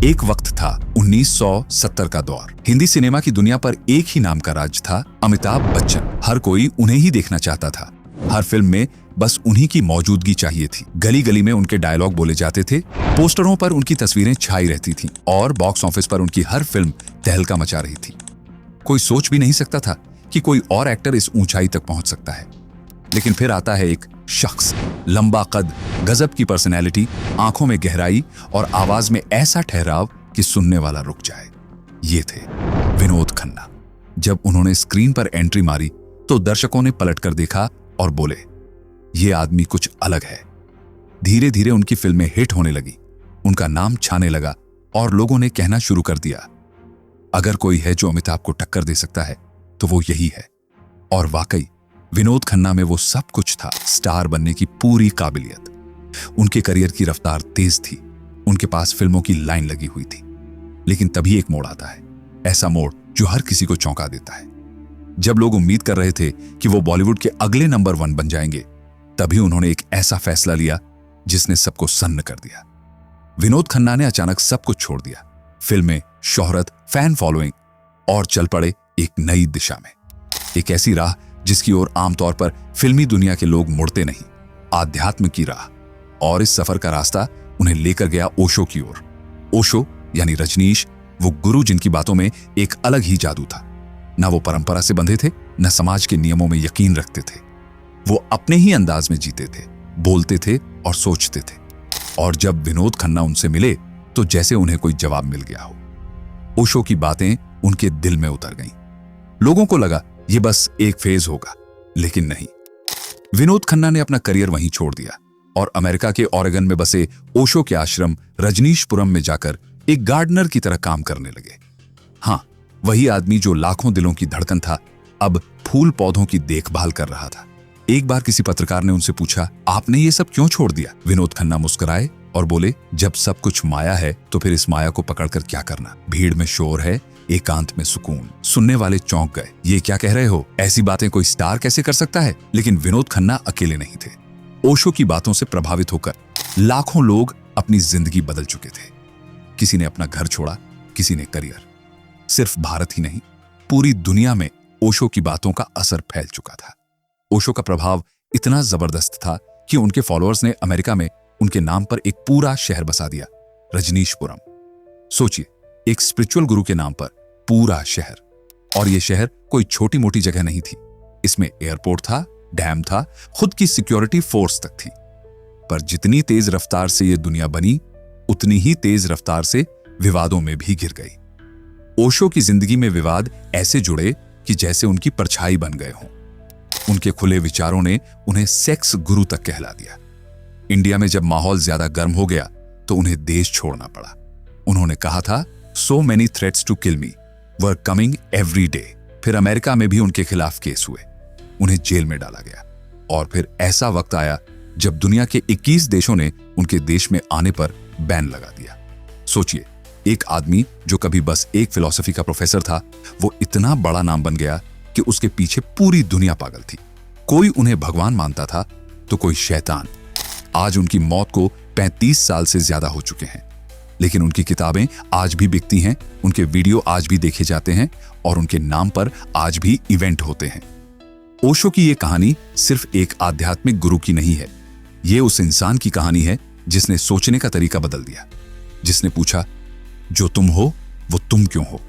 एक वक्त था 1970 का दौर। हिंदी सिनेमा की दुनिया पर एक ही नाम का राज था, अमिताभ बच्चन। हर कोई उन्हें ही देखना चाहता था। हर फिल्म में बस उन्हीं की मौजूदगी चाहिए थी। गली गली में उनके डायलॉग बोले जाते थे, पोस्टरों पर उनकी तस्वीरें छाई रहती थीं और बॉक्स ऑफिस पर उनकी हर फिल्म तहलका मचा रही थी। कोई सोच भी नहीं सकता था कि कोई और एक्टर इस ऊंचाई तक पहुंच सकता है। लेकिन फिर आता है एक शख्स, लंबा कद, गजब की पर्सनैलिटी, आंखों में गहराई और आवाज में ऐसा ठहराव कि सुनने वाला रुक जाए। ये थे विनोद खन्ना। जब उन्होंने स्क्रीन पर एंट्री मारी तो दर्शकों ने पलटकर देखा और बोले, ये आदमी कुछ अलग है। धीरे धीरे उनकी फिल्में हिट होने लगी, उनका नाम छाने लगा और लोगों ने कहना शुरू कर दिया, अगर कोई है जो अमिताभ को टक्कर दे सकता है तो वो यही है। और वाकई विनोद खन्ना में वो सब कुछ था, स्टार बनने की पूरी काबिलियत। उनके करियर की रफ्तार तेज थी, उनके पास फिल्मों की लाइन लगी हुई थी। लेकिन तभी एक मोड़ आता है, ऐसा मोड़ जो हर किसी को चौंका देता है। जब लोग उम्मीद कर रहे थे कि वो बॉलीवुड के अगले नंबर 1 बन जाएंगे, तभी उन्होंने एक ऐसा फैसला लिया जिसने सबको सन्न कर दिया। विनोद खन्ना ने अचानक सब कुछ छोड़ दिया, फिल्में, शोहरत, फैन फॉलोइंग, और चल पड़े एक नई दिशा में। एक ऐसी राह जिसकी ओर आमतौर पर फिल्मी दुनिया के लोग मुड़ते नहीं, आध्यात्म की राह। और इस सफर का रास्ता उन्हें लेकर गया ओशो की ओर। ओशो यानी रजनीश, वो गुरु जिनकी बातों में एक अलग ही जादू था। ना वो परंपरा से बंधे थे, न समाज के नियमों में यकीन रखते थे। वो अपने ही अंदाज में जीते थे, बोलते थे और सोचते थे। और जब विनोद खन्ना उनसे मिले तो जैसे उन्हें कोई जवाब मिल गया हो। ओशो की बातें उनके दिल में उतर गईं। लोगों को लगा ये बस एक फेज होगा, लेकिन नहीं। विनोद खन्ना ने अपना करियर वहीं छोड़ दिया और अमेरिका के ओरेगन में बसे ओशो के आश्रम रजनीशपुरम में जाकर एक गार्डनर की तरह काम करने लगे। हाँ, वही आदमी जो लाखों दिलों की धड़कन था, अब फूल पौधों की देखभाल कर रहा था। एक बार किसी पत्रकार ने उनसे पूछा, आपने ये सब क्यों छोड़ दिया? विनोद खन्ना मुस्कुराए और बोले, जब सब कुछ माया है तो फिर इस माया को पकड़कर क्या करना? भीड़ में शोर है, एकांत में सुकून। सुनने वाले चौंक गए, ये क्या कह रहे हो? ऐसी बातें कोई स्टार कैसे कर सकता है? लेकिन विनोद खन्ना अकेले नहीं थे। ओशो की बातों से प्रभावित होकर लाखों लोग अपनी जिंदगी बदल चुके थे। किसी ने अपना घर छोड़ा, किसी ने करियर। सिर्फ भारत ही नहीं, पूरी दुनिया में ओशो की बातों का असर फैल चुका था। ओशो का प्रभाव इतना जबरदस्त था कि उनके फॉलोअर्स ने अमेरिका में उनके नाम पर एक पूरा शहर बसा दिया, रजनीशपुरम। सोचिए, एक स्पिरिचुअल गुरु के नाम पर पूरा शहर। और यह शहर कोई छोटी मोटी जगह नहीं थी। इसमें एयरपोर्ट था, डैम था, खुद की सिक्योरिटी फोर्स तक थी। पर जितनी तेज रफ्तार से यह दुनिया बनी, उतनी ही तेज रफ्तार से विवादों में भी घिर गई। ओशो की जिंदगी में विवाद ऐसे जुड़े कि जैसे उनकी परछाई बन गए हों। उनके खुले विचारों ने उन्हें सेक्स गुरु तक कहला दिया। इंडिया में जब माहौल ज्यादा गर्म हो गया तो उन्हें देश छोड़ना पड़ा। उन्होंने कहा था, so many threats to kill me were coming every day. फिर अमेरिका में भी उनके खिलाफ केस हुए, उन्हें जेल में डाला गया। और फिर ऐसा वक्त आया जब दुनिया के 21 देशों ने उनके देश में आने पर बैन लगा दिया। सोचिए, एक आदमी जो कभी बस एक फिलॉसफी का प्रोफेसर था, वो इतना बड़ा नाम बन गया कि उसके पीछे पूरी दुनिया पागल थी। कोई उन्हें भगवान मानता था तो कोई शैतान। आज उनकी मौत को 35 साल से ज्यादा हो चुके हैं, लेकिन उनकी किताबें आज भी बिकती हैं, उनके वीडियो आज भी देखे जाते हैं और उनके नाम पर आज भी इवेंट होते हैं। ओशो की ये कहानी सिर्फ एक आध्यात्मिक गुरु की नहीं है, ये उस इंसान की कहानी है जिसने सोचने का तरीका बदल दिया, जिसने पूछा, जो तुम हो वो तुम क्यों हो?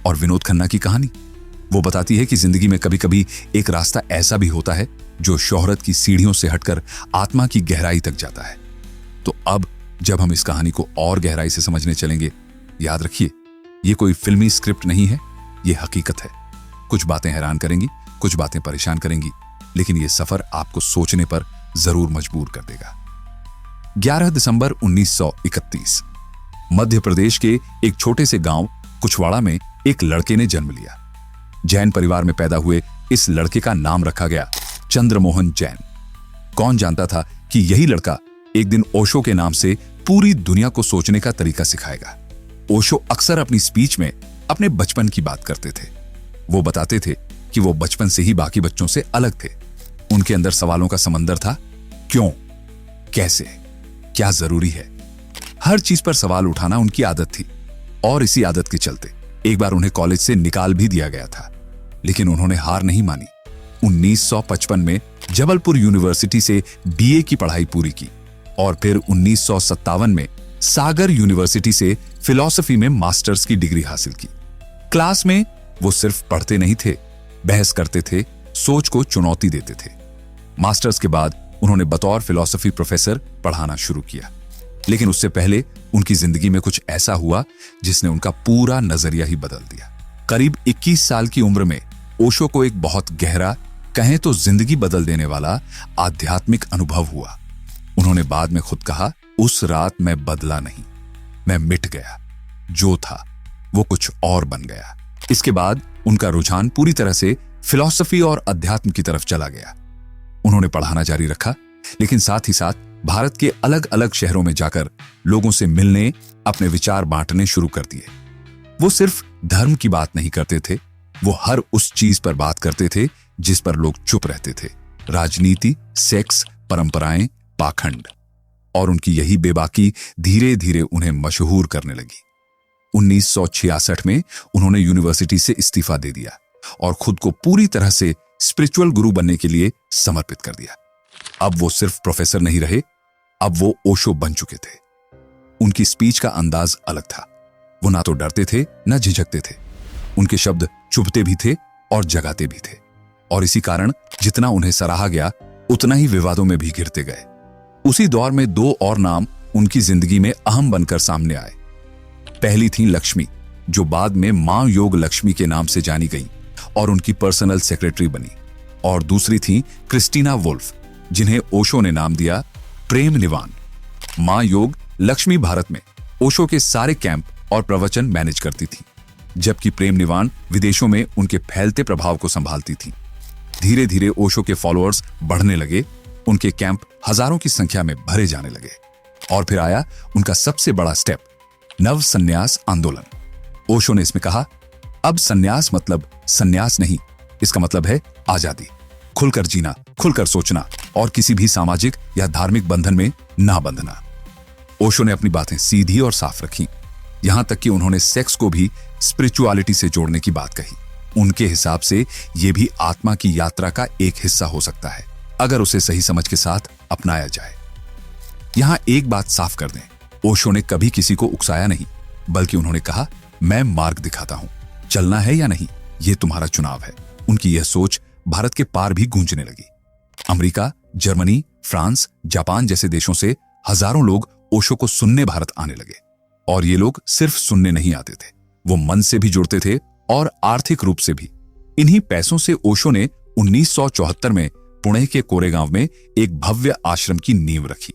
और विनोद खन्ना की कहानी, वो बताती है कि जिंदगी में कभी कभी एक रास्ता ऐसा भी होता है जो शोहरत की सीढ़ियों से हटकर आत्मा की गहराई तक जाता है। तो अब जब हम इस कहानी को और गहराई से समझने चलेंगे, याद रखिए, ये कोई फिल्मी स्क्रिप्ट नहीं है, ये हकीकत है। कुछ बातें हैरान करेंगी, कुछ बातें परेशान करेंगी, लेकिन ये सफर आपको सोचने पर जरूर मजबूर कर देगा। 11 दिसंबर 1931 मध्य प्रदेश के एक छोटे से गांव कुछवाड़ा में एक लड़के ने जन्म लिया। जैन परिवार में पैदा हुए इस लड़के का नाम रखा गया चंद्रमोहन जैन। कौन जानता था कि यही लड़का एक दिन ओशो के नाम से पूरी दुनिया को सोचने का तरीका सिखाएगा। ओशो अक्सर अपनी स्पीच में अपने बचपन की बात करते थे। वो बताते थे कि वो बचपन से ही बाकी बच्चों से अलग थे। उनके अंदर सवालों का समंदर था, क्यों, कैसे, क्या जरूरी है। हर चीज पर सवाल उठाना उनकी आदत थी और इसी आदत के चलते एक बार उन्हें कॉलेज से निकाल भी दिया गया था। लेकिन उन्होंने हार नहीं मानी। 1955 में जबलपुर यूनिवर्सिटी से बीए की पढ़ाई पूरी की और फिर 1957 में सागर यूनिवर्सिटी से फिलॉसफी में मास्टर्स की डिग्री हासिल की। क्लास में वो सिर्फ पढ़ते नहीं थे, बहस करते थे, सोच को चुनौती देते थे। मास्टर्स के बाद उन्होंने बतौर फिलॉसफी प्रोफेसर पढ़ाना शुरू किया। लेकिन उससे पहले उनकी जिंदगी में कुछ ऐसा हुआ जिसने उनका पूरा नजरिया ही बदल दिया। करीब 21 साल की उम्र में ओशो को एक बहुत गहरा, कहें तो जिंदगी बदल देने वाला आध्यात्मिक अनुभव हुआ। उन्होंने बाद में खुद कहा, उस रात मैं बदला नहीं, मैं मिट गया। जो था वो कुछ और बन गया। इसके बाद उनका रुझान पूरी तरह से फिलॉसफी और अध्यात्म की तरफ चला गया। उन्होंने पढ़ाना जारी रखा, लेकिन साथ ही साथ भारत के अलग अलग शहरों में जाकर लोगों से मिलने, अपने विचार बांटने शुरू कर दिए। वो सिर्फ धर्म की बात नहीं करते थे, वो हर उस चीज पर बात करते थे जिस पर लोग चुप रहते थे। राजनीति, सेक्स, परंपराएं, पाखंड। और उनकी यही बेबाकी धीरे धीरे उन्हें मशहूर करने लगी। 1966 में उन्होंने यूनिवर्सिटी से इस्तीफा दे दिया और खुद को पूरी तरह से स्पिरिचुअल गुरु बनने के लिए समर्पित कर दिया। अब वो सिर्फ प्रोफेसर नहीं रहे, अब वो ओशो बन चुके थे। उनकी स्पीच का अंदाज अलग था। वो ना तो डरते थे, ना झिझकते थे। उनके शब्द चुभते भी थे और जगाते भी थे। और इसी कारण जितना उन्हें सराहा गया, उतना ही विवादों में भी घिरते गए। उसी दौर में दो और नाम उनकी जिंदगी में अहम बनकर सामने आए। पहली थी लक्ष्मी, जो बाद में मां योग लक्ष्मी के नाम से जानी गई और उनकी पर्सनल सेक्रेटरी बनी। और दूसरी थी क्रिस्टीना वुल्फ, जिन्हें ओशो ने नाम दिया प्रेम निवान। मां योग लक्ष्मी भारत में ओशो के सारे कैंप और प्रवचन मैनेज करती थी, जबकि प्रेम निवान विदेशों में उनके फैलते प्रभाव को संभालती थी। धीरे धीरे ओशो के फॉलोअर्स बढ़ने लगे, उनके कैंप हजारों की संख्या में भरे जाने लगे। और फिर आया उनका सबसे बड़ा स्टेप, नव संन्यास आंदोलन। ओशो ने इसमें कहा, अब संन्यास मतलब संन्यास नहीं, इसका मतलब है आजादी, खुलकर जीना, खुलकर सोचना और किसी भी सामाजिक या धार्मिक बंधन में ना बंधना। ओशो ने अपनी बातें सीधी और साफ रखी, यहां तक कि उन्होंने सेक्स को भी स्पिरिचुअलिटी से जोड़ने की बात कही। उनके हिसाब से यह भी आत्मा की यात्रा का एक हिस्सा हो सकता है, अगर उसे सही समझ के साथ अपनाया जाए। यहां एक बात साफ कर दें, ओशो ने कभी किसी को उकसाया नहीं, बल्कि उन्होंने कहा, मैं मार्ग दिखाता हूं, चलना है या नहीं, यह तुम्हारा चुनाव है। उनकी यह सोच भारत के पार भी गूंजने लगी। अमेरिका, जर्मनी, फ्रांस, जापान जैसे देशों से हजारों लोग ओशो को सुनने भारत आने लगे। और ये लोग सिर्फ सुनने नहीं आते थे, वो मन से भी जुड़ते थे और आर्थिक रूप से भी। इन्हीं पैसों से ओशो ने 1974 में पुणे के कोरेगांव में एक भव्य आश्रम की नींव रखी।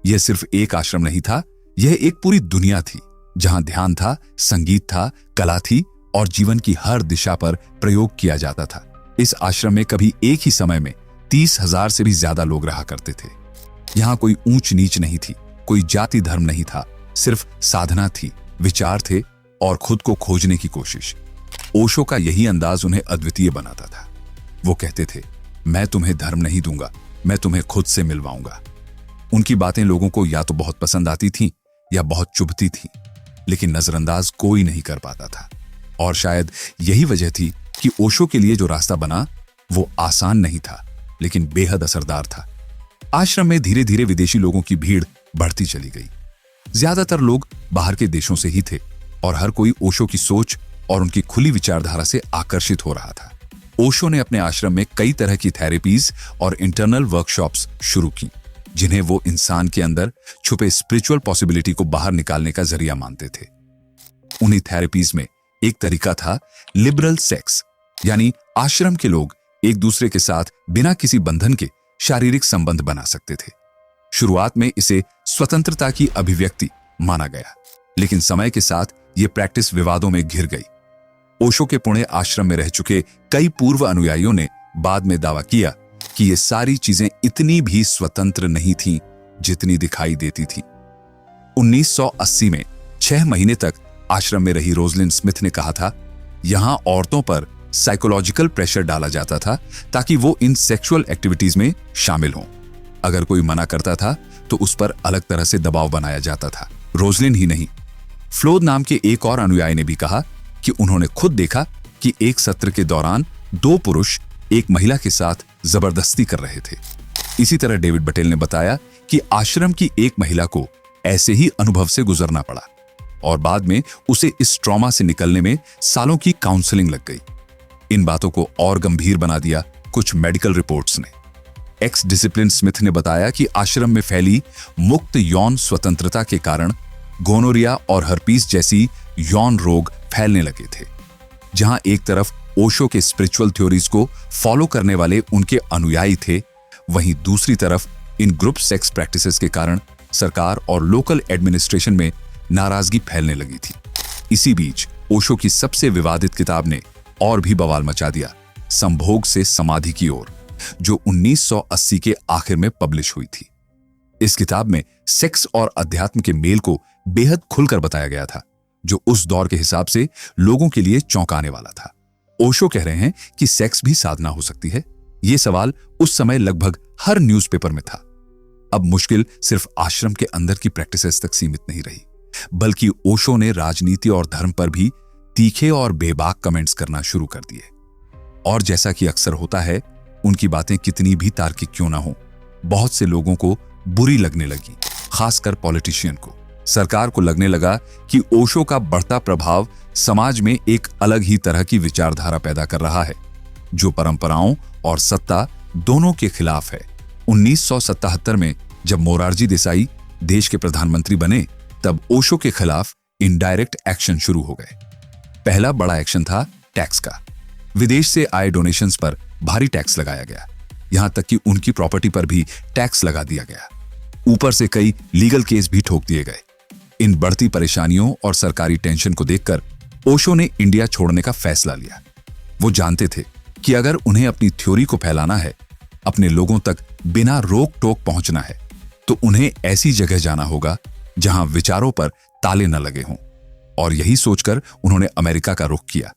यह सिर्फ एक आश्रम नहीं था, यह एक पूरी दुनिया थी, जहां ध्यान था, संगीत था, कला थी और जीवन की हर दिशा पर प्रयोग किया जाता था। इस आश्रम में कभी एक ही समय में 30,000 से भी ज्यादा लोग रहा करते थे। यहां कोई ऊंच नीच नहीं थी, कोई जाति धर्म नहीं था, सिर्फ साधना थी, विचार थे और खुद को खोजने की कोशिश। ओशो का यही अंदाज उन्हें अद्वितीय बनाता था। वो कहते थे, मैं तुम्हें धर्म नहीं दूंगा, मैं तुम्हें खुद से मिलवाऊंगा। उनकी बातें लोगों को या तो बहुत पसंद आती थीं या बहुत चुभती थीं, लेकिन नजरअंदाज कोई नहीं कर पाता था। और शायद यही वजह थी कि ओशो के लिए जो रास्ता बना वो आसान नहीं था, लेकिन बेहद असरदार था। आश्रम में धीरे धीरे विदेशी लोगों की भीड़ बढ़ती चली गई। ज्यादातर लोग बाहर के देशों से ही थे और हर कोई ओशो की सोच और उनकी खुली विचारधारा से आकर्षित हो रहा था। ओशो ने अपने आश्रम में कई तरह की थेरेपीज और इंटरनल वर्कशॉप्स शुरू की, जिन्हें वो इंसान के अंदर छुपे स्पिरिचुअल पॉसिबिलिटी को बाहर निकालने का जरिया मानते थे। उन्हीं थेरेपीज में एक तरीका था लिबरल सेक्स, यानी आश्रम के लोग एक दूसरे के साथ बिना किसी बंधन के शारीरिक संबंध बना सकते थे। शुरुआत में इसे स्वतंत्रता की अभिव्यक्ति माना गया, लेकिन समय के साथ यह प्रैक्टिस विवादों में घिर गई। ओशो के पुणे आश्रम में रह चुके कई पूर्व अनुयायियों ने बाद में दावा किया कि ये सारी चीजें इतनी भी स्वतंत्र नहीं थीं जितनी दिखाई देती थी। 1980 में 6 महीने तक आश्रम में रही रोजलिन स्मिथ ने कहा था, यहां औरतों पर साइकोलॉजिकल प्रेशर डाला जाता था ताकि वो इन सेक्सुअल एक्टिविटीज में शामिल हों। अगर कोई मना करता था तो उस पर अलग तरह से दबाव बनाया जाता था। रोजलिन ही नहीं, फ्लोद नाम के एक और अनुयायी ने भी कहा कि उन्होंने खुद देखा कि एक सत्र के दौरान 2 पुरुष एक महिला के साथ जबरदस्ती कर रहे थे। इसी तरह डेविड बटेल ने बताया कि आश्रम की एक महिला को ऐसे ही अनुभव से गुजरना पड़ा और बाद में उसे इस ट्रॉमा से निकलने में सालों की काउंसलिंग लग गई। इन बातों को और गंभीर बना दिया कुछ मेडिकल रिपोर्ट्स ने। एक्स डिसिप्लिन स्मिथ ने बताया कि आश्रम में फैली मुक्त यौन स्वतंत्रता के कारण गोनोरिया और हर्पीस जैसी यौन रोग फैलने लगे थे। जहां एक तरफ ओशो के स्पिरिचुअल थ्योरीज को फॉलो करने वाले उनके अनुयायी थे, वहीं दूसरी तरफ इन ग्रुप सेक्स प्रैक्टिसेस के कारण सरकार और लोकल एडमिनिस्ट्रेशन में नाराजगी फैलने लगी थी। इसी बीच ओशो की सबसे विवादित किताब ने और भी बवाल मचा दिया, संभोग से समाधि की ओर, जो 1980 के आखिर में पब्लिश हुई थी। इस किताब में सेक्स और अध्यात्म के मेल को बेहद खुलकर बताया गया था, जो उस दौर के हिसाब से लोगों के लिए चौंकाने वाला था। ओशो कह रहे हैं कि सेक्स भी साधना हो सकती है। यह सवाल उस समय लगभग हर न्यूज़पेपर में था। अब मुश्किल सिर्फ आश्रम के अंदर की प्रैक्टिसेस तक सीमित नहीं रही, बल्कि ओशो ने राजनीति और धर्म पर भी तीखे और बेबाक कमेंट्स करना शुरू कर दिए। और जैसा कि अक्सर होता है, उनकी बातें कितनी भी तार्किक क्यों ना हो, बहुत से लोगों को बुरी लगने लगी, खासकर पॉलिटिशियन को। सरकार को लगने लगा कि ओशो का बढ़ता प्रभाव समाज में एक अलग ही तरह की विचारधारा पैदा कर रहा है, जो परंपराओं और सत्ता दोनों के खिलाफ है। 1977 में जब मोरारजी देसाई देश के प्रधानमंत्री बने, तब ओशो के खिलाफ इनडायरेक्ट एक्शन शुरू हो गए। पहला बड़ा एक्शन था टैक्स का। विदेश से आए डोनेशंस पर भारी टैक्स लगाया गया, यहां तक कि उनकी प्रॉपर्टी पर भी टैक्स लगा दिया गया। ऊपर से कई लीगल केस भी ठोक दिए गए। इन बढ़ती परेशानियों और सरकारी टेंशन को देखकर ओशो ने इंडिया छोड़ने का फैसला लिया। वो जानते थे कि अगर उन्हें अपनी थ्योरी को फैलाना है, अपने लोगों तक बिना रोक टोक पहुंचना है, तो उन्हें ऐसी जगह जाना होगा जहां विचारों पर ताले न लगे हों। और यही सोचकर उन्होंने अमेरिका का रुख किया,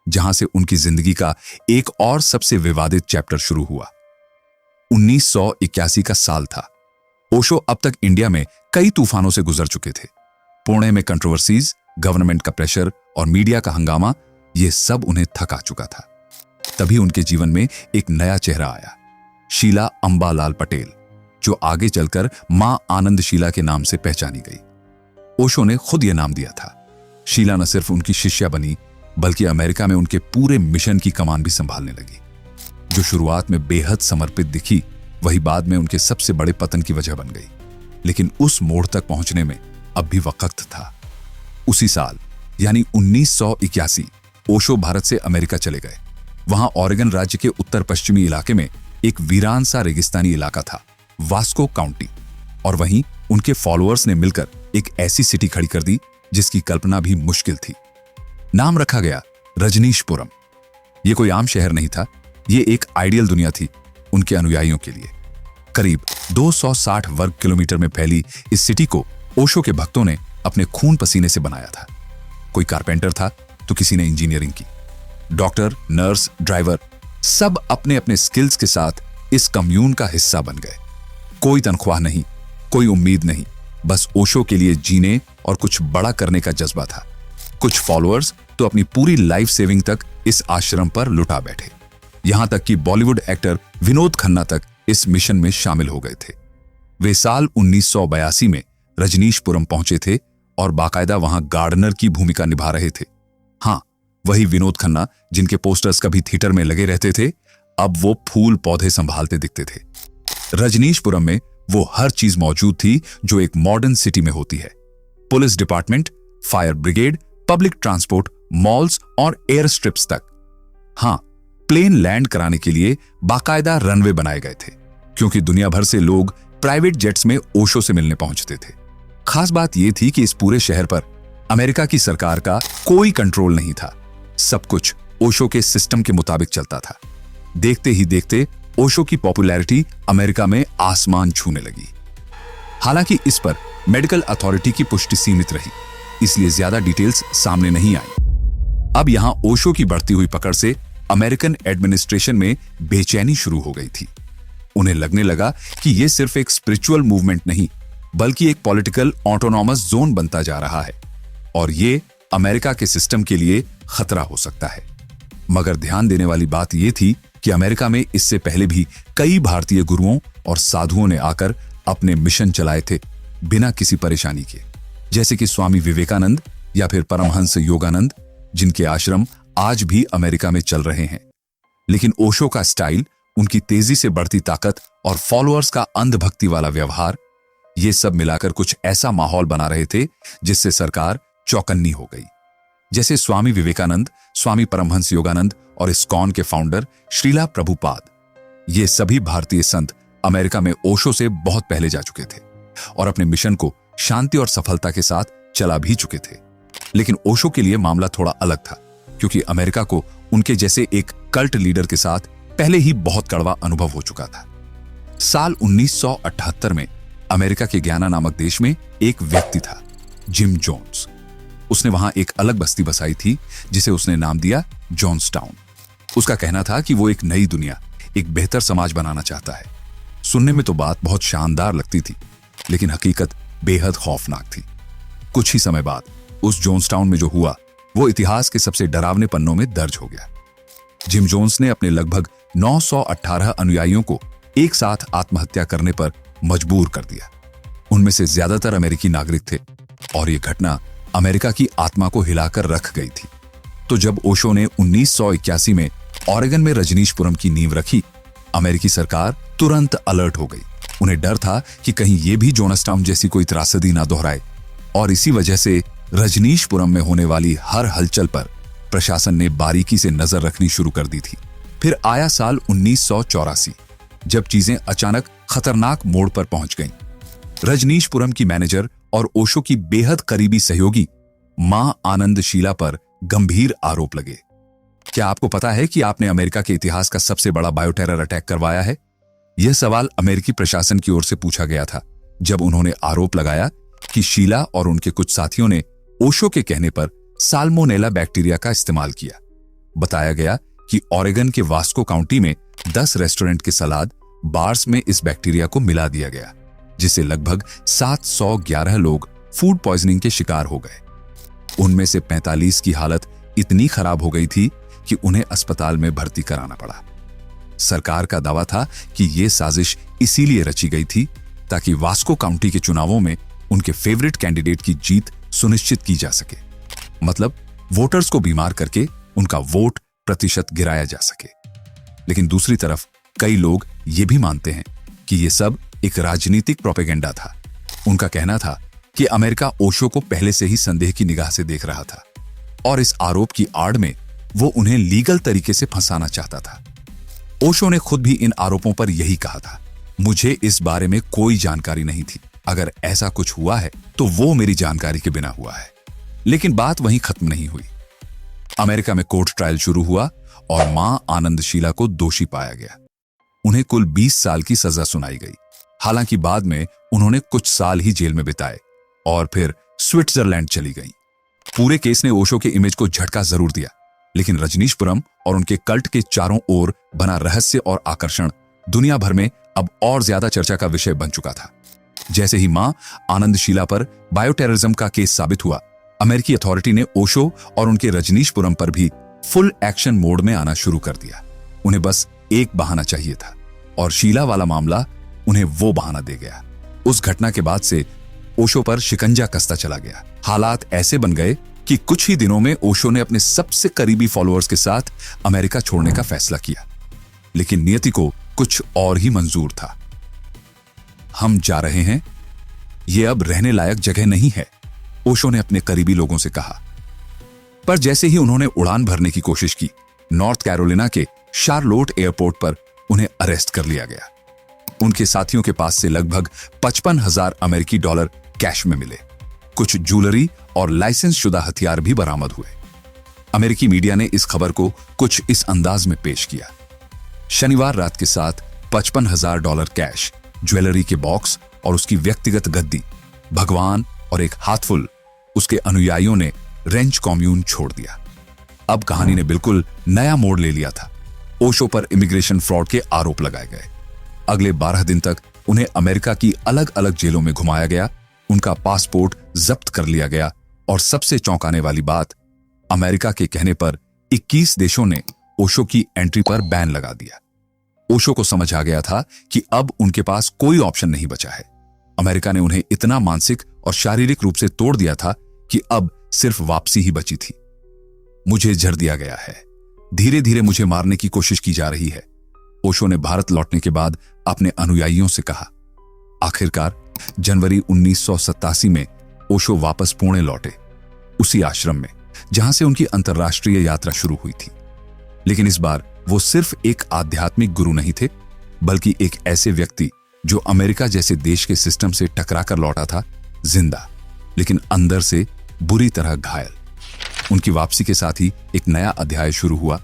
जहां से उनकी जिंदगी का एक और सबसे विवादित चैप्टर शुरू हुआ। 1981 का साल था। ओशो अब तक इंडिया में कई तूफानों से गुजर चुके थे। पुणे में कंट्रोवर्सीज, गवर्नमेंट का प्रेशर और मीडिया का हंगामा, ये सब उन्हें थका चुका था। तभी उनके जीवन में एक नया चेहरा आया, शीला अंबालाल पटेल, जो आगे चलकर मां आनंद शीला के नाम से पहचानी गई। ओशो ने खुद यह नाम दिया था। शीला न सिर्फ उनकी शिष्या बनी, बल्कि अमेरिका में उनके पूरे मिशन की कमान भी संभालने लगी। जो शुरुआत में बेहद समर्पित दिखी, वही बाद में उनके सबसे बड़े पतन की वजह बन गई। लेकिन उस मोड़ तक पहुंचने में अब भी वक्त था। उसी साल यानी 1981 ओशो भारत से अमेरिका चले गए। वहां ओरेगन राज्य के उत्तर पश्चिमी इलाके में एक वीरान सा रेगिस्तानी इलाका था, वास्को काउंटी, और वहीं उनके फॉलोअर्स ने मिलकर एक ऐसी सिटी खड़ी कर दी जिसकी कल्पना भी मुश्किल थी। नाम रखा गया रजनीशपुरम। यह कोई आम शहर नहीं था, यह एक आइडियल दुनिया थी उनके अनुयायियों के लिए। करीब 260 वर्ग किलोमीटर में फैली इस सिटी को ओशो के भक्तों ने अपने खून पसीने से बनाया था। कोई कारपेंटर था तो किसी ने इंजीनियरिंग की। डॉक्टर, नर्स, ड्राइवर, सब अपने अपने स्किल्स के साथ इस कम्यून का हिस्सा बन गए। कोई तनख्वाह नहीं, कोई उम्मीद नहीं, बस ओशो के लिए जीने और कुछ बड़ा करने का जज्बा था। कुछ फॉलोअर्स तो अपनी पूरी लाइफ सेविंग तक इस आश्रम पर लुटा बैठे। यहां तक कि बॉलीवुड एक्टर विनोद खन्ना तक इस मिशन में शामिल हो गए थे। वे साल 1982 में रजनीशपुरम पहुंचे थे और बाकायदा वहां गार्डनर की भूमिका निभा रहे थे। हां, वही विनोद खन्ना जिनके पोस्टर्स कभी थिएटर में लगे रहते थे, अब वो फूल पौधे संभालते दिखते थे। रजनीशपुरम में वो हर चीज मौजूद थी जो एक मॉडर्न सिटी में होती है। Police department, fire brigade, public transport, malls और एयर स्ट्रिप्स तक। हां, प्लेन लैंड कराने के लिए बाकायदा रनवे बनाए गए थे, क्योंकि दुनिया भर से लोग प्राइवेट जेट्स में ओशो से मिलने पहुंचते थे। खास बात यह थी कि इस पूरे शहर पर अमेरिका की सरकार का कोई कंट्रोल नहीं था। सब कुछ ओशो के सिस्टम के मुताबिक चलता था। देखते ही देखते ओशो की पॉपुलैरिटी अमेरिका में आसमान छूने लगी। हालांकि इस पर मेडिकल अथॉरिटी की पुष्टि सीमित रही, इसलिए ज्यादा डिटेल्स सामने नहीं आई। अब यहां ओशो की बढ़ती हुई पकड़ से अमेरिकन एडमिनिस्ट्रेशन में बेचैनी शुरू हो गई थी। उन्हें लगने लगा कि यह सिर्फ एक स्पिरिचुअल मूवमेंट नहीं, बल्कि एक पॉलिटिकल ऑटोनॉमस जोन बनता जा रहा है और ये अमेरिका के सिस्टम के लिए खतरा हो सकता है। मगर ध्यान देने वाली बात यह थी कि अमेरिका में इससे पहले भी कई भारतीय गुरुओं और साधुओं ने आकर अपने मिशन चलाए थे बिना किसी परेशानी के, जैसे कि स्वामी विवेकानंद या फिर परमहंस योगानंद, जिनके आश्रम आज भी अमेरिका में चल रहे हैं। लेकिन ओशो का स्टाइल, उनकी तेजी से बढ़ती ताकत और फॉलोअर्स का अंधभक्ति वाला व्यवहार, ये सब मिलाकर कुछ ऐसा माहौल बना रहे थे जिससे सरकार चौकन्नी हो गई। जैसे स्वामी विवेकानंद, स्वामी परमहंस योगानंद और इस्कॉन के फाउंडर श्रीला प्रभुपाद, ये सभी भारतीय संत अमेरिका में ओशो से बहुत पहले जा चुके थे और अपने मिशन को शांति और सफलता के साथ चला भी चुके थे। लेकिन ओशो के लिए मामला थोड़ा अलग था, क्योंकि अमेरिका को उनके जैसे एक कल्ट लीडर के साथ पहले ही बहुत कड़वा अनुभव हो चुका था। साल 1978 में अमेरिका के गयाना नामक देश में एक व्यक्ति था, जिम जोन्स। उसने वहां एक अलग बस्ती बसाई थी जिसे उसने नाम दिया जॉन्सटाउन। उसका कहना था कि वो एक नई दुनिया, एक बेहतर समाज बनाना चाहता है। सुनने में तो बात बहुत शानदार लगती थी, लेकिन हकीकत बेहद खौफनाक थी। कुछ ही समय बाद उस जॉन्सटाउन में जो हुआ वो इतिहास के सबसे डरावने पन्नों में दर्ज हो गया। जिम जोन्स ने अपने लगभग 918 अनुयायियों को एक साथ आत्महत्या करने पर मजबूर कर दिया। उनमें से ज्यादातर अमेरिकी नागरिक थे और यह घटना अमेरिका की आत्मा को हिलाकर रख गई थी। तो जब ओशो ने 1981 में ऑरेगन में रजनीशपुरम की नींव रखी, अमेरिकी सरकार तुरंत अलर्ट हो गई। उन्हें डर था कि कहीं यह भी जॉन्सटाउन जैसी कोई त्रासदी ना दोहराए, और इसी वजह से रजनीशपुरम में होने वाली हर हलचल पर प्रशासन ने बारीकी से नजर रखनी शुरू कर दी थी। फिर आया साल 1984, जब चीजें अचानक खतरनाक मोड़ पर पहुंच गईं। रजनीशपुरम की मैनेजर और ओशो की बेहद करीबी सहयोगी मां आनंदशीला पर गंभीर आरोप लगे। क्या आपको पता है कि आपने अमेरिका के इतिहास का सबसे बड़ा बायोटेरर अटैक करवाया है? यह सवाल अमेरिकी प्रशासन की ओर से पूछा गया था, जब उन्होंने आरोप लगाया कि शीला और उनके कुछ साथियों ने ओशो के कहने पर साल्मोनेला बैक्टीरिया का इस्तेमाल किया। बताया गया कि ऑरेगन के वास्को काउंटी में 10 रेस्टोरेंट के सलाद बार्स में इस बैक्टीरिया को मिला दिया गया, जिससे लगभग 711 लोग फूड पॉइजनिंग के शिकार हो गए। उनमें से 45 की हालत इतनी खराब हो गई थी कि उन्हें अस्पताल में भर्ती कराना पड़ा। सरकार का दावा था कि यह साजिश इसीलिए रची गई थी ताकि वास्को काउंटी के चुनावों में उनके फेवरेट कैंडिडेट की जीत सुनिश्चित की जा सके। मतलब वोटर्स को बीमार करके उनका वोट प्रतिशत गिराया जा सके। लेकिन दूसरी तरफ कई लोग ये भी मानते हैं कि यह सब एक राजनीतिक प्रोपेगेंडा था। उनका कहना था कि अमेरिका ओशो को पहले से ही संदेह की निगाह से देख रहा था और इस आरोप की आड़ में वो उन्हें लीगल तरीके से फंसाना चाहता था। ओशो ने खुद भी इन आरोपों पर यही कहा था, मुझे इस बारे में कोई जानकारी नहीं थी। अगर ऐसा कुछ हुआ है तो वो मेरी जानकारी के बिना हुआ है। लेकिन बात वहीं खत्म नहीं हुई। अमेरिका में कोर्ट ट्रायल शुरू हुआ और मां आनंदशीला को दोषी पाया गया। उन्हें कुल 20 साल की सजा सुनाई गई। हालांकि बाद में उन्होंने कुछ साल ही जेल में बिताए और फिर स्विट्जरलैंड चली गईं। पूरे केस ने ओशो के इमेज को झटका जरूर दिया, लेकिन रजनीशपुरम और उनके कल्ट के चारों ओर बना रहस्य और आकर्षण दुनिया भर में अब और ज्यादा चर्चा का विषय बन चुका था। जैसे ही मां आनंदशीला पर बायोटेररिज्म का केस साबित हुआ, अमेरिकी अथॉरिटी ने ओशो और उनके रजनीशपुरम पर भी फुल एक्शन मोड में आना शुरू कर दिया। उन्हें बस एक बहाना चाहिए था और शीला वाला मामला उन्हें वो बहाना दे गया। उस घटना के बाद से ओशो पर शिकंजा कसता चला गया। हालात ऐसे बन गए कि कुछ ही दिनों में ओशो ने अपने सबसे करीबी फॉलोअर्स के साथ अमेरिका छोड़ने का फैसला किया। लेकिन नियति को कुछ और ही मंजूर था। हम जा रहे हैं, यह अब रहने लायक जगह नहीं है, ओशो ने अपने करीबी लोगों से कहा। पर जैसे ही उन्होंने उड़ान भरने की कोशिश की, नॉर्थ कैरोलिना के शार्लोट एयरपोर्ट पर उन्हें अरेस्ट कर लिया गया। उनके साथियों के पास से लगभग 55,000 अमेरिकी डॉलर कैश में मिले। कुछ ज्वेलरी और लाइसेंस शुदा हथियार भी बरामद हुए। अमेरिकी मीडिया ने इस खबर को कुछ इस अंदाज में पेश किया। शनिवार रात के साथ 55,000 डॉलर कैश, ज्वेलरी के बॉक्स और उसकी व्यक्तिगत गद्दी, भगवान और एक हाथफुल उसके अनुयायियों ने रेंच कॉम्यून छोड़ दिया। अब कहानी ने बिल्कुल नया मोड़ ले लिया था। ओशो पर इमिग्रेशन फ्रॉड के आरोप लगाए गए। अगले 12 दिन तक उन्हें अमेरिका की अलग अलग जेलों में घुमाया गया, उनका पासपोर्ट जब्त कर लिया गया और सबसे चौंकाने वाली बात, अमेरिका के कहने पर 21 देशों ने ओशो की एंट्री पर बैन लगा दिया। ओशो को समझ आ गया था कि अब उनके पास कोई ऑप्शन नहीं बचा है। अमेरिका ने उन्हें इतना मानसिक और शारीरिक रूप से तोड़ दिया था कि अब सिर्फ वापसी ही बची थी। मुझे झड़ दिया गया है, धीरे धीरे मुझे मारने की कोशिश की जा रही है, ओशो ने भारत लौटने के बाद अपने अनुयायियों से कहा। आखिरकार जनवरी 1987 में ओशो वापस पुणे लौटे, उसी आश्रम में जहां से उनकी अंतर्राष्ट्रीय यात्रा शुरू हुई थी। लेकिन इस बार वो सिर्फ एक आध्यात्मिक गुरु नहीं थे, बल्कि एक ऐसे व्यक्ति जो अमेरिका जैसे देश के सिस्टम से टकरा कर लौटा था, जिंदा लेकिन अंदर से बुरी तरह घायल। उनकी वापसी के साथ ही एक नया अध्याय शुरू हुआ,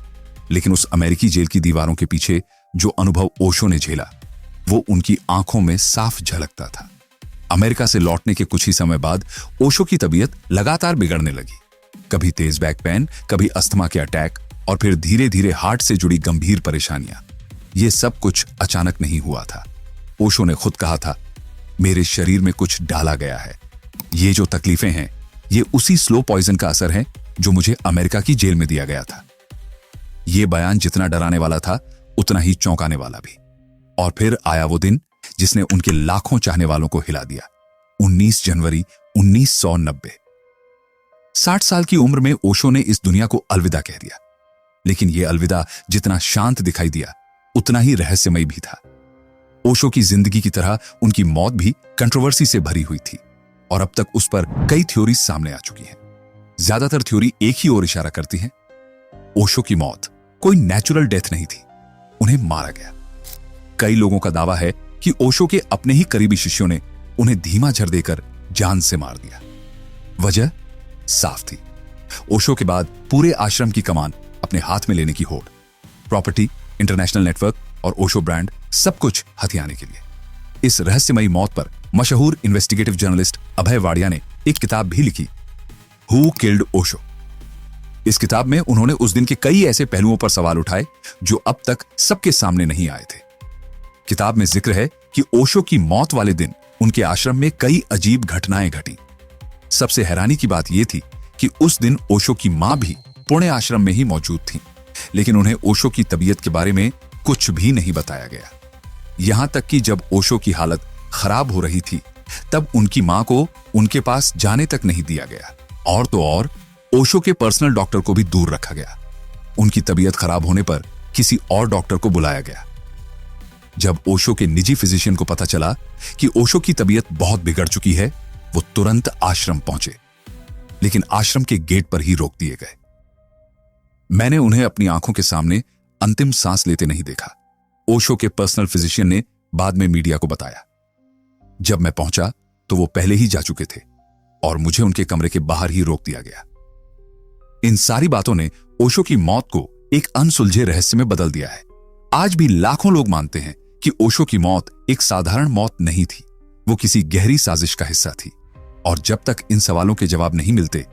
लेकिन उस अमेरिकी जेल की दीवारों के पीछे जो अनुभव ओशो ने झेला वो उनकी आंखों में साफ झलकता था। अमेरिका से लौटने के कुछ ही समय बाद ओशो की तबीयत लगातार बिगड़ने लगी। कभी तेज बैक पेन, कभी अस्थमा के अटैक और फिर धीरे धीरे हार्ट से जुड़ी गंभीर परेशानियां। ये सब कुछ अचानक नहीं हुआ था। ओशो ने खुद कहा था, मेरे शरीर में कुछ डाला गया है। ये जो तकलीफें हैं ये उसी स्लो पॉइजन का असर है जो मुझे अमेरिका की जेल में दिया गया था। यह बयान जितना डराने वाला था उतना ही चौंकाने वाला भी। और फिर आया वो दिन जिसने उनके लाखों चाहने वालों को हिला दिया। 19 जनवरी 1990। 60 साल की उम्र में ओशो ने इस दुनिया को अलविदा कह दिया। लेकिन यह अलविदा जितना शांत दिखाई दिया उतना ही रहस्यमयी भी था। ओशो की जिंदगी की तरह उनकी मौत भी कंट्रोवर्सी से भरी हुई थी और अब तक उस पर कई थ्योरी सामने आ चुकी हैं। ज्यादातर थ्योरी एक ही ओर इशारा करती हैं। ओशो की मौत कोई नेचुरल डेथ नहीं थी, उन्हें मारा गया। कई लोगों का दावा है कि ओशो के अपने ही करीबी शिष्यों ने उन्हें धीमा झर देकर जान से मार दिया। वजह साफ थी, ओशो के बाद पूरे आश्रम की कमान अपने हाथ में लेने की होड़। प्रॉपर्टी, इंटरनेशनल नेटवर्क और ओशो ब्रांड, सब कुछ हथियाने के लिए। इस रहस्यमयी मौत पर मशहूर इन्वेस्टिगेटिव जर्नलिस्ट अभय वाडिया ने एक किताब भी लिखी, हु किल्ड ओशो। इस किताब में उन्होंने उस दिन के कई ऐसे पहलुओं पर सवाल उठाए जो अब तक सबके सामने नहीं आए थे। किताब में जिक्र है कि ओशो की मौत वाले दिन उनके आश्रम में कई अजीब घटनाएं घटी। सबसे हैरानी की बात यह थी कि उस दिन ओशो की मां भी पुणे आश्रम में ही मौजूद थी, लेकिन उन्हें ओशो की तबीयत के बारे में कुछ भी नहीं बताया गया। यहां तक कि जब ओशो की हालत खराब हो रही थी तब उनकी मां को उनके पास जाने तक नहीं दिया गया। और तो और ओशो के पर्सनल डॉक्टर को भी दूर रखा गया। उनकी तबीयत खराब होने पर किसी और डॉक्टर को बुलाया गया। जब ओशो के निजी फिजिशियन को पता चला कि ओशो की तबीयत बहुत बिगड़ चुकी है, वो तुरंत आश्रम पहुंचे, लेकिन आश्रम के गेट पर ही रोक दिए गए। मैंने उन्हें अपनी आंखों के सामने अंतिम सांस लेते नहीं देखा, ओशो के पर्सनल फिजिशियन ने बाद में मीडिया को बताया। जब मैं पहुंचा तो वो पहले ही जा चुके थे और मुझे उनके कमरे के बाहर ही रोक दिया गया। इन सारी बातों ने ओशो की मौत को एक अनसुलझे रहस्य में बदल दिया है। आज भी लाखों लोग मानते हैं कि ओशो की मौत एक साधारण मौत नहीं थी, वो किसी गहरी साजिश का हिस्सा थी। और जब तक इन सवालों के जवाब नहीं मिलते,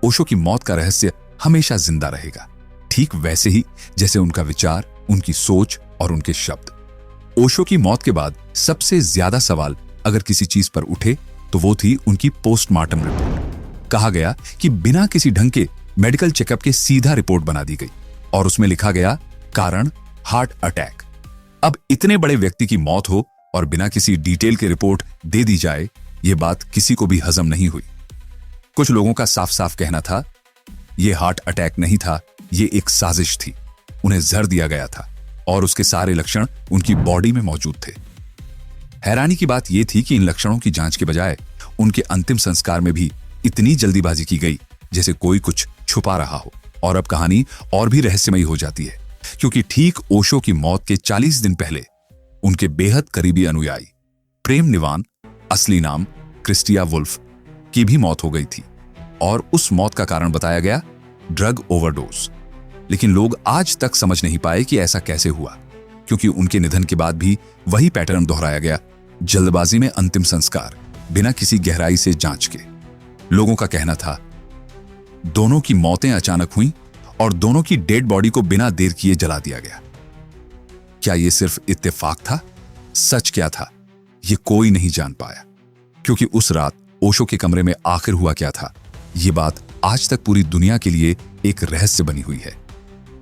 ओशो की मौत का रहस्य हमेशा जिंदा रहेगा, ठीक वैसे ही जैसे उनका विचार, उनकी सोच और उनके शब्द। ओशो की मौत के बाद सबसे ज्यादा सवाल अगर किसी चीज पर उठे तो वो थी उनकी पोस्टमार्टम रिपोर्ट। कहा गया कि बिना किसी ढंग के मेडिकल चेकअप के सीधा रिपोर्ट बना दी गई और उसमें लिखा गया कारण हार्ट अटैक। अब इतने बड़े व्यक्ति की मौत हो और बिना किसी डिटेल के रिपोर्ट दे दी जाए, यह बात किसी को भी हजम नहीं हुई। कुछ लोगों का साफ साफ कहना था यह हार्ट अटैक नहीं था, यह एक साजिश थी, उन्हें जहर दिया गया था और उसके सारे लक्षण उनकी बॉडी में मौजूद थे। हैरानी की बात यह थी कि इन लक्षणों की जांच के बजाय उनके अंतिम संस्कार में भी इतनी जल्दीबाजी की गई जैसे कोई कुछ छुपा रहा हो। और अब कहानी और भी रहस्यमयी हो जाती है, क्योंकि ठीक ओशो की मौत के 40 दिन पहले उनके बेहद करीबी अनुयायी प्रेम निवान, असली नाम क्रिस्टिया वुल्फ, की भी मौत हो गई थी और उस मौत का कारण बताया गया ड्रग ओवरडोज। लेकिन लोग आज तक समझ नहीं पाए कि ऐसा कैसे हुआ, क्योंकि उनके निधन के बाद भी वही पैटर्न दोहराया गया, जल्दबाजी में अंतिम संस्कार, बिना किसी गहराई से जांच के। लोगों का कहना था दोनों की मौतें अचानक हुई और दोनों की डेड बॉडी को बिना देर किए जला दिया गया। क्या यह सिर्फ इत्तेफाक था? सच क्या था? ये कोई नहीं जान पाया, क्योंकि उस रात ओशो के कमरे में आखिर हुआ क्या था, ये बात आज तक पूरी दुनिया के लिए एक रहस्य बनी हुई है।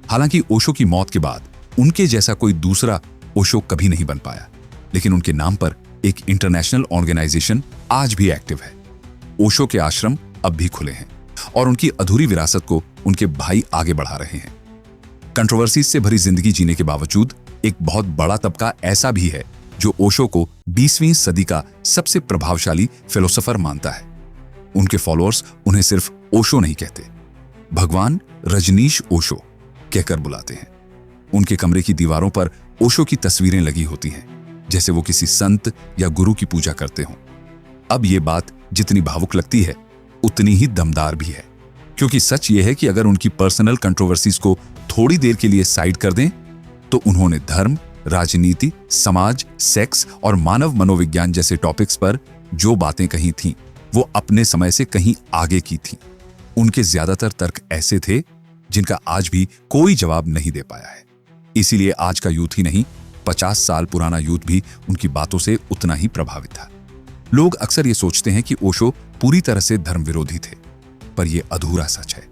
हालांकि ओशो की मौत के बाद उनके जैसा कोई दूसरा ओशो कभी नहीं बन पाया, लेकिन उनके नाम पर एक इंटरनेशनल ऑर्गेनाइजेशन आज भी एक्टिव है। ओशो के आश्रम अब भी खुले हैं और उनकी अधूरी विरासत को उनके भाई आगे बढ़ा रहे हैं। कंट्रोवर्सी से भरी जिंदगी जीने के बावजूद एक बहुत बड़ा तबका ऐसा भी है जो ओशो को 20वीं सदी का सबसे प्रभावशाली फिलोसोफर मानता है। उनके फॉलोअर्स उन्हें सिर्फ ओशो नहीं कहते, भगवान रजनीश ओशो कहकर बुलाते हैं। उनके कमरे की दीवारों पर ओशो की तस्वीरें लगी होती हैं, जैसे वो किसी संत या गुरु की पूजा करते हों। अब ये बात जितनी भावुक लगती है उतनी ही दमदार भी है, क्योंकि सच ये है कि अगर उनकी पर्सनल कंट्रोवर्सीज को थोड़ी देर के लिए साइड कर दें तो उन्होंने धर्म, राजनीति, समाज, सेक्स और मानव मनोविज्ञान जैसे टॉपिक्स पर जो बातें कही थीं वो अपने समय से कहीं आगे की थीं। उनके ज्यादातर तर्क ऐसे थे जिनका आज भी कोई जवाब नहीं दे पाया है। इसीलिए आज का यूथ ही नहीं, 50 साल पुराना यूथ भी उनकी बातों से उतना ही प्रभावित था। लोग अक्सर ये सोचते हैं कि ओशो पूरी तरह से धर्म विरोधी थे, पर यह अधूरा सच है।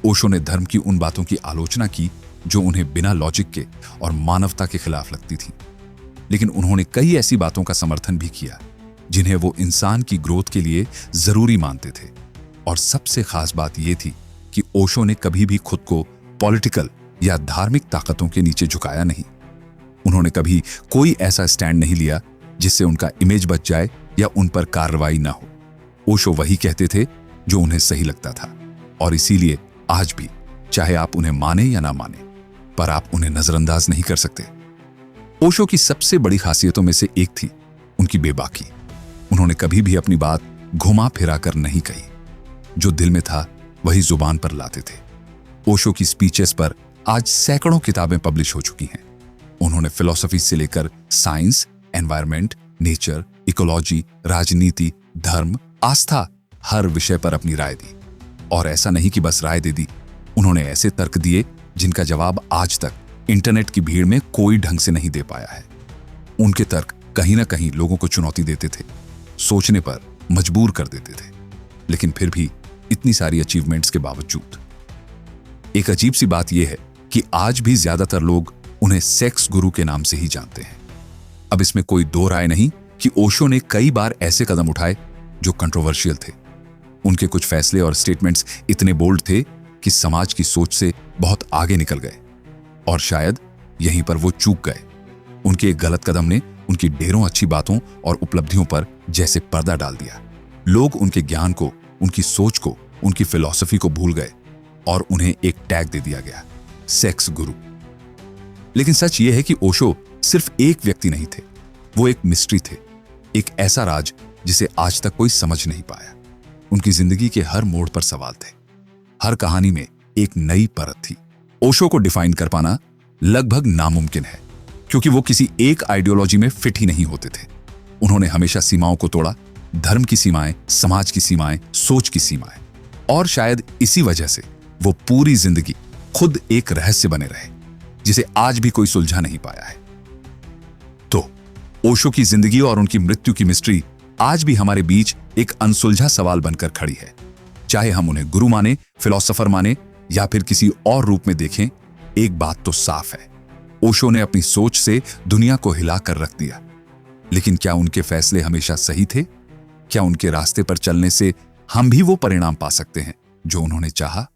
ओशो ने धर्म की उन बातों की आलोचना की जो उन्हें बिना लॉजिक के और मानवता के खिलाफ लगती थी, लेकिन उन्होंने कई ऐसी बातों का समर्थन भी किया जिन्हें वो इंसान की ग्रोथ के लिए जरूरी मानते थे। और सबसे खास बात यह थी कि ओशो ने कभी भी खुद को पॉलिटिकल या धार्मिक ताकतों के नीचे झुकाया नहीं। उन्होंने कभी कोई ऐसा स्टैंड नहीं लिया जिससे उनका इमेज बच जाए या उन पर कार्रवाई ना हो। ओशो वही कहते थे जो उन्हें सही लगता था, और इसीलिए आज भी चाहे आप उन्हें माने या ना माने, पर आप उन्हें नजरअंदाज नहीं कर सकते। ओशो की सबसे बड़ी खासियतों में से एक थी उनकी बेबाकी। उन्होंने कभी भी अपनी बात घुमा फिरा कर नहीं कही, जो दिल में था वही जुबान पर लाते थे। ओशो की स्पीचेस पर आज सैकड़ों किताबें पब्लिश हो चुकी हैं। उन्होंने फिलॉसफी से लेकर साइंस, एनवायरनमेंट, नेचर, इकोलॉजी, राजनीति, धर्म, आस्था, हर विषय पर अपनी राय दी। और ऐसा नहीं कि बस राय दे दी, उन्होंने ऐसे तर्क दिए जिनका जवाब आज तक इंटरनेट की भीड़ में कोई ढंग से नहीं दे पाया है। उनके तर्क कहीं ना कहीं लोगों को चुनौती देते थे, सोचने पर मजबूर कर देते थे। लेकिन फिर भी इतनी सारी अचीवमेंट्स के बावजूद एक अजीब सी बात यह है कि आज भी ज्यादातर लोग उन्हें सेक्स गुरु के नाम से ही जानते हैं। अब इसमें कोई दो राय नहीं कि ओशो ने कई बार ऐसे कदम उठाए जो कंट्रोवर्शियल थे। उनके कुछ फैसले और स्टेटमेंट्स इतने बोल्ड थे कि समाज की सोच से बहुत आगे निकल गए, और शायद यहीं पर वो चूक गए। उनके एक गलत कदम ने उनकी ढेरों अच्छी बातों और उपलब्धियों पर जैसे पर्दा डाल दिया। लोग उनके ज्ञान को, उनकी सोच को, उनकी फिलॉसफी को भूल गए और उन्हें एक टैग दे दिया गया, सेक्स गुरु। लेकिन सच यह है कि ओशो सिर्फ एक व्यक्ति नहीं थे, वो एक मिस्ट्री थे, एक ऐसा राज जिसे आज तक कोई समझ नहीं पाया। उनकी जिंदगी के हर मोड़ पर सवाल थे, हर कहानी में एक नई परत थी। ओशो को डिफाइन कर पाना लगभग नामुमकिन है, क्योंकि वो किसी एक आइडियोलॉजी में फिट ही नहीं होते थे। उन्होंने हमेशा सीमाओं को तोड़ा, धर्म की सीमाएं, समाज की सीमाएं, सोच की सीमाएं, और शायद इसी वजह से वो पूरी जिंदगी खुद एक रहस्य बने रहे जिसे आज भी कोई सुलझा नहीं पाया है। तो ओशो की जिंदगी और उनकी मृत्यु की मिस्ट्री आज भी हमारे बीच एक अनसुलझा सवाल बनकर खड़ी है। चाहे हम उन्हें गुरु माने, फिलोसोफर माने या फिर किसी और रूप में देखें, एक बात तो साफ है, ओशो ने अपनी सोच से दुनिया को हिला कर रख दिया। लेकिन क्या उनके फैसले हमेशा सही थे? क्या उनके रास्ते पर चलने से हम भी वो परिणाम पा सकते हैं जो उन्होंने चाहा?